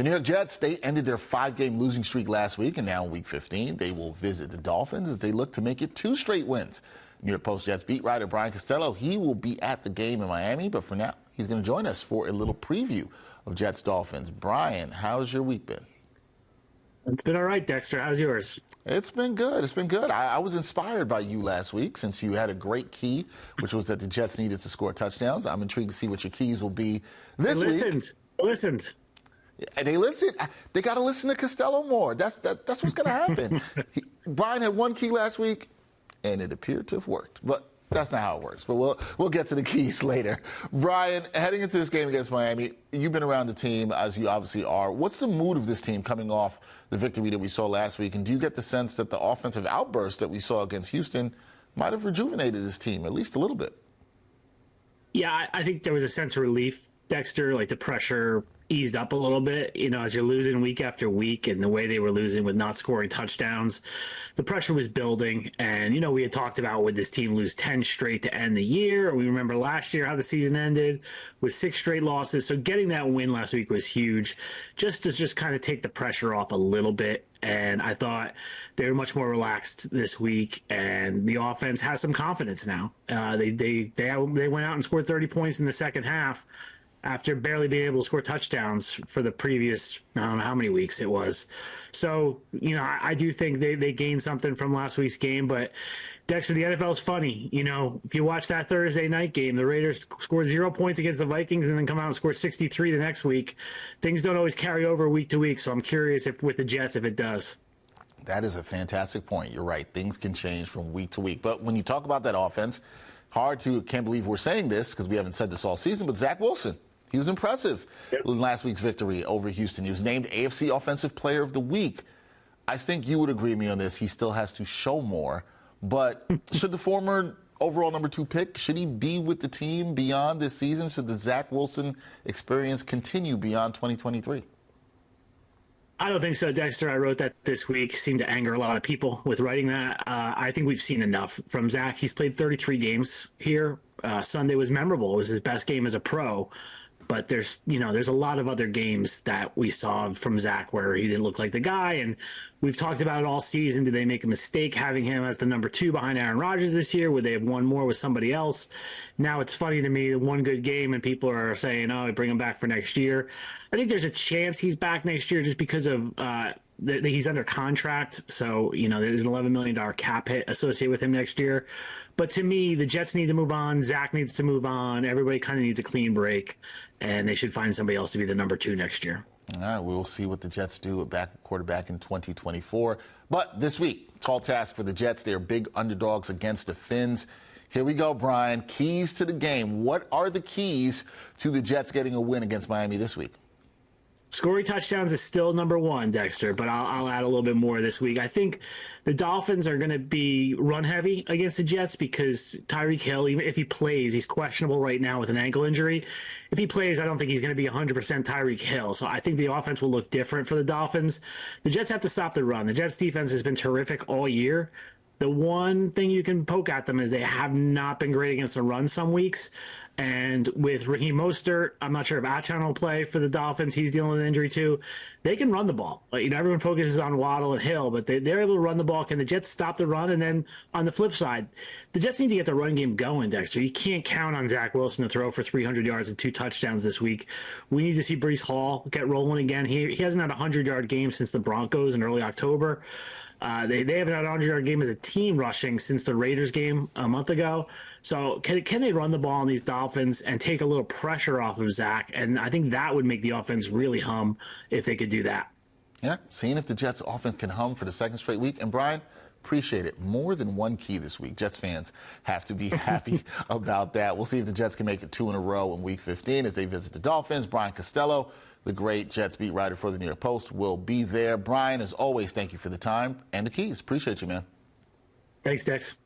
The New York Jets, they ended their 5-game losing streak last week, and now in Week 15, they will visit the Dolphins as they look to make it 2 straight wins. New York Post Jets beat writer Brian Costello, he will be at the game in Miami, but for now, he's going to join us for a little preview of Jets-Dolphins. Brian, how's your week been? It's been all right, Dexter. How's yours? It's been good. It's been good. I was inspired by you last week since you had a great key, which was that the Jets needed to score touchdowns. I'm intrigued to see what your keys will be this week. Listened. And they listen. They got to listen to Costello more. That's what's going to happen. Brian had 1 key last week, and it appeared to have worked. But that's not how it works. But we'll get to the keys later. Brian, heading into this game against Miami, you've been around the team, as you obviously are. What's the mood of this team coming off the victory that we saw last week? And do you get the sense that the offensive outburst that we saw against Houston might have rejuvenated this team, at least a little bit? Yeah, I think there was a sense of relief, Dexter. Like, the pressure eased up a little bit, as you're losing week after week, and the way they were losing with not scoring touchdowns, the pressure was building. And, we had talked about, would this team lose 10 straight to end the year? We remember last year how the season ended with 6 straight losses. So getting that win last week was huge, just to kind of take the pressure off a little bit. And I thought they were much more relaxed this week, and the offense has some confidence now. They went out and scored 30 points in the second half, after barely being able to score touchdowns for the previous, I don't know how many weeks it was. So, I do think they gained something from last week's game. But, Dexter, the NFL is funny. If you watch that Thursday night game, the Raiders score 0 points against the Vikings and then come out and score 63 the next week. Things don't always carry over week to week. So I'm curious if with the Jets, if it does. That is a fantastic point. You're right. Things can change from week to week. But when you talk about that offense, can't believe we're saying this because we haven't said this all season, but Zach Wilson. He was impressive in last week's victory over Houston. He was named AFC Offensive Player of the Week. I think you would agree with me on this. He still has to show more. But should the former overall number 2 pick, should he be with the team beyond this season? Should the Zach Wilson experience continue beyond 2023? I don't think so, Dexter. I wrote that this week. Seemed to anger a lot of people with writing that. I think we've seen enough from Zach. He's played 33 games here. Sunday was memorable. It was his best game as a pro. But there's a lot of other games that we saw from Zach where he didn't look like the guy. And we've talked about it all season. Did they make a mistake having him as the number 2 behind Aaron Rodgers this year? Would they have won more with somebody else? Now it's funny to me, one good game, and people are saying, oh, bring him back for next year. I think there's a chance he's back next year just because of he's under contract. So, there's an $11 million cap hit associated with him next year. But to me, the Jets need to move on. Zach needs to move on. Everybody kind of needs a clean break, and they should find somebody else to be the number 2 next year. All right, we'll see what the Jets do at quarterback in 2024. But this week, tall task for the Jets. They are big underdogs against the Finns. Here we go, Brian. Keys to the game. What are the keys to the Jets getting a win against Miami this week? Scoring touchdowns is still number 1, Dexter, but I'll add a little bit more this week. I think the Dolphins are going to be run heavy against the Jets because Tyreek Hill, even if he plays, he's questionable right now with an ankle injury. If he plays, I don't think he's going to be 100% Tyreek Hill. So I think the offense will look different for the Dolphins. The Jets have to stop the run. The Jets defense has been terrific all year. The one thing you can poke at them is they have not been great against the run some weeks. And with Raheem Mostert, I'm not sure if Achane will play for the Dolphins. He's dealing with an injury too. They can run the ball. Everyone focuses on Waddle and Hill, but they're able to run the ball. Can the Jets stop the run? And then on the flip side, the Jets need to get the run game going, Dexter. You can't count on Zach Wilson to throw for 300 yards and 2 touchdowns this week. We need to see Breece Hall get rolling again. He hasn't had a 100-yard game since the Broncos in early October. They haven't had a 100-yard game as a team rushing since the Raiders game a month ago. So can they run the ball on these Dolphins and take a little pressure off of Zach? And I think that would make the offense really hum if they could do that. Yeah, seeing if the Jets offense can hum for the 2nd straight week. And Brian, appreciate it. More than 1 key this week. Jets fans have to be happy about that. We'll see if the Jets can make it 2 in a row in Week 15 as they visit the Dolphins. Brian Costello, the great Jets beat writer for the New York Post, will be there. Brian, as always, thank you for the time and the keys. Appreciate you, man. Thanks, Dex.